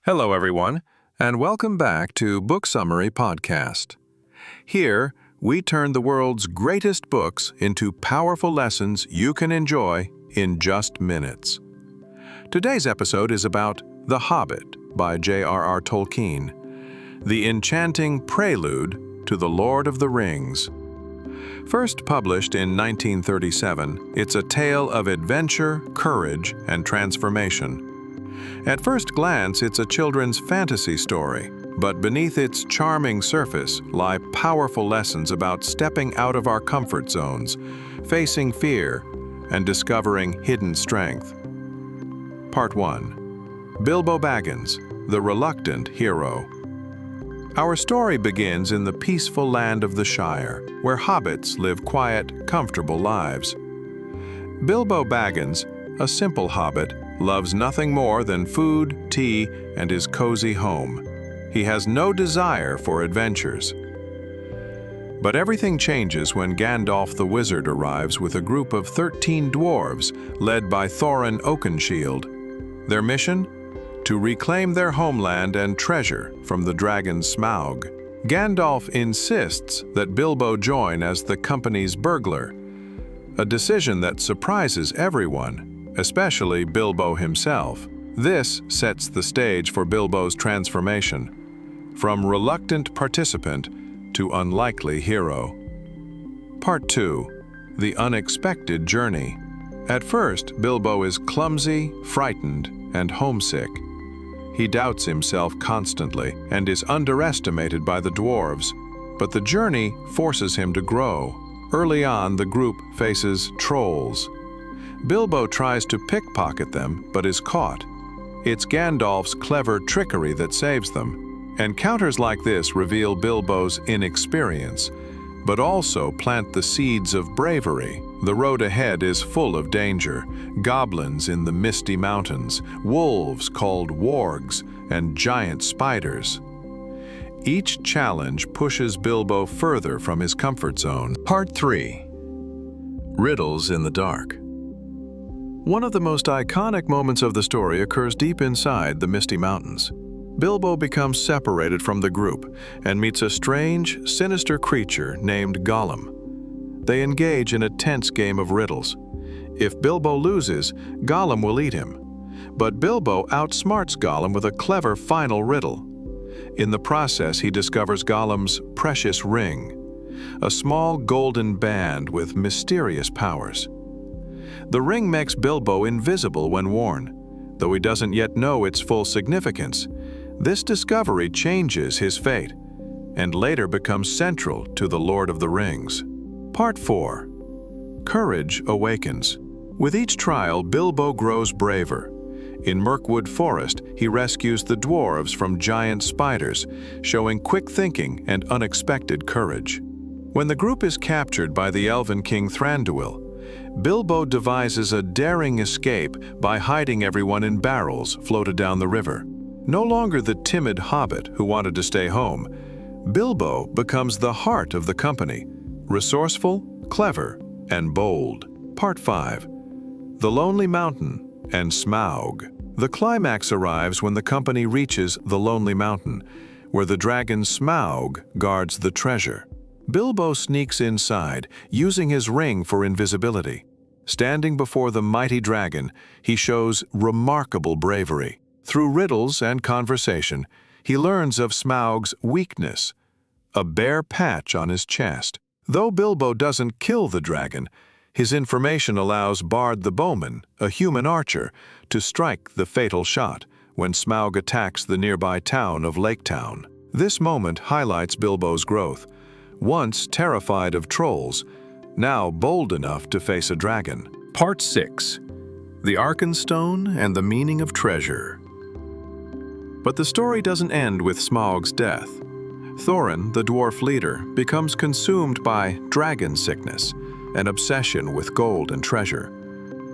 Hello, everyone, and welcome back to Book Summary Podcast. Here, we turn the world's greatest books into powerful lessons you can enjoy in just minutes. Today's episode is about The Hobbit by J.R.R. Tolkien, the enchanting prelude to The Lord of the Rings. First published in 1937, it's a tale of adventure, courage, and transformation. At first glance, it's a children's fantasy story, but beneath its charming surface lie powerful lessons about stepping out of our comfort zones, facing fear, and discovering hidden strength. Part 1. Bilbo Baggins, the Reluctant Hero. Our story begins in the peaceful land of the Shire, where hobbits live quiet, comfortable lives. Bilbo Baggins, a simple hobbit, loves nothing more than food, tea, and his cozy home. He has no desire for adventures. But everything changes when Gandalf the Wizard arrives with a group of 13 dwarves led by Thorin Oakenshield. Their mission? To reclaim their homeland and treasure from the dragon Smaug. Gandalf insists that Bilbo join as the company's burglar, a decision that surprises everyone, especially Bilbo himself. This sets the stage for Bilbo's transformation, from reluctant participant to unlikely hero. Part 2. The Unexpected Journey. At first, Bilbo is clumsy, frightened, and homesick. He doubts himself constantly and is underestimated by the dwarves, but the journey forces him to grow. Early on, the group faces trolls. Bilbo tries to pickpocket them, but is caught. It's Gandalf's clever trickery that saves them. Encounters like this reveal Bilbo's inexperience, but also plant the seeds of bravery. The road ahead is full of danger: goblins in the misty mountains, wolves called wargs, and giant spiders. Each challenge pushes Bilbo further from his comfort zone. Part 3. Riddles in the Dark. One of the most iconic moments of the story occurs deep inside the Misty Mountains. Bilbo becomes separated from the group and meets a strange, sinister creature named Gollum. They engage in a tense game of riddles. If Bilbo loses, Gollum will eat him. But Bilbo outsmarts Gollum with a clever final riddle. In the process, he discovers Gollum's precious ring, a small golden band with mysterious powers. The ring makes Bilbo invisible when worn, though he doesn't yet know its full significance. This discovery changes his fate, and later becomes central to The Lord of the Rings. Part 4. Courage Awakens. With each trial, Bilbo grows braver. In Mirkwood Forest, he rescues the dwarves from giant spiders, showing quick thinking and unexpected courage. When the group is captured by the Elven King Thranduil, Bilbo devises a daring escape by hiding everyone in barrels floated down the river. No longer the timid hobbit who wanted to stay home, Bilbo becomes the heart of the company, resourceful, clever, and bold. Part 5. The Lonely Mountain and Smaug. The climax arrives when the company reaches the Lonely Mountain, where the dragon Smaug guards the treasure. Bilbo sneaks inside, using his ring for invisibility. Standing before the mighty dragon, he shows remarkable bravery. Through riddles and conversation, he learns of Smaug's weakness, a bare patch on his chest. Though Bilbo doesn't kill the dragon, his information allows Bard the Bowman, a human archer, to strike the fatal shot when Smaug attacks the nearby town of Laketown. This moment highlights Bilbo's growth. Once terrified of trolls, now bold enough to face a dragon. Part 6. The Arkenstone and the Meaning of Treasure. But the story doesn't end with Smaug's death. Thorin, the dwarf leader, becomes consumed by dragon sickness, an obsession with gold and treasure.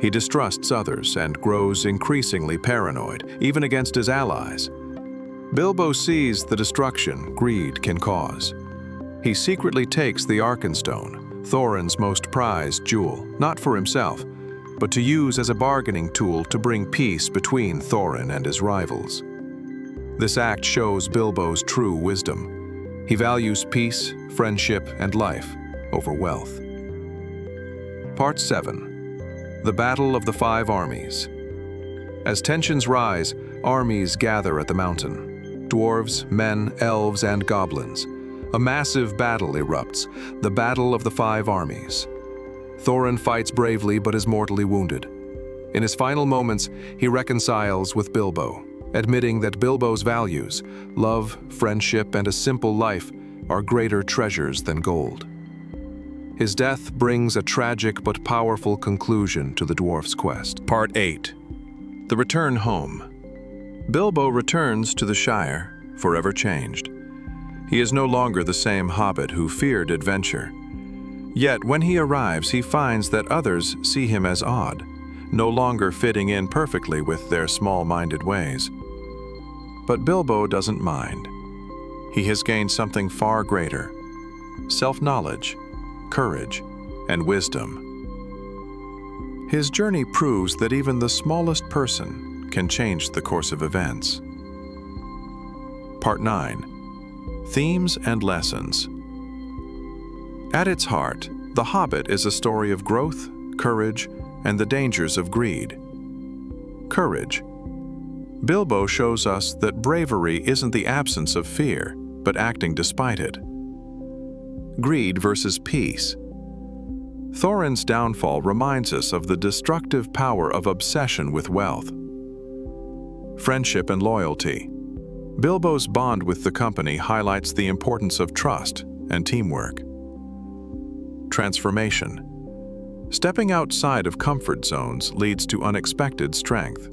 He distrusts others and grows increasingly paranoid, even against his allies. Bilbo sees the destruction greed can cause. He secretly takes the Arkenstone, Thorin's most prized jewel, not for himself, but to use as a bargaining tool to bring peace between Thorin and his rivals. This act shows Bilbo's true wisdom. He values peace, friendship, and life over wealth. Part 7. The Battle of the Five Armies. As tensions rise, armies gather at the mountain. Dwarves, men, elves, and goblins. A massive battle erupts, the Battle of the Five Armies. Thorin fights bravely but is mortally wounded. In his final moments, he reconciles with Bilbo, admitting that Bilbo's values, love, friendship, and a simple life, are greater treasures than gold. His death brings a tragic but powerful conclusion to the dwarf's quest. Part 8. The Return Home. Bilbo returns to the Shire, forever changed. He is no longer the same hobbit who feared adventure. Yet when he arrives, he finds that others see him as odd, no longer fitting in perfectly with their small-minded ways. But Bilbo doesn't mind. He has gained something far greater: self-knowledge, courage, and wisdom. His journey proves that even the smallest person can change the course of events. Part 9. Themes and Lessons. At its heart, The Hobbit is a story of growth, courage, and the dangers of greed. Courage. Bilbo shows us that bravery isn't the absence of fear, but acting despite it. Greed versus peace. Thorin's downfall reminds us of the destructive power of obsession with wealth. Friendship and loyalty. Bilbo's bond with the company highlights the importance of trust and teamwork. Transformation. Stepping outside of comfort zones leads to unexpected strength.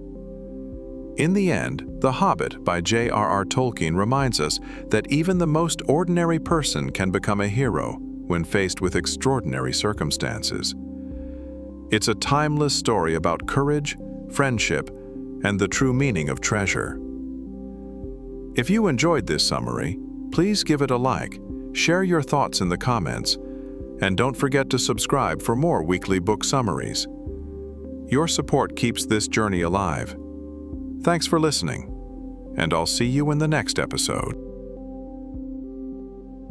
In the end, The Hobbit by J.R.R. Tolkien reminds us that even the most ordinary person can become a hero when faced with extraordinary circumstances. It's a timeless story about courage, friendship, and the true meaning of treasure. If you enjoyed this summary, please give it a like, share your thoughts in the comments, and don't forget to subscribe for more weekly book summaries. Your support keeps this journey alive. Thanks for listening, and I'll see you in the next episode.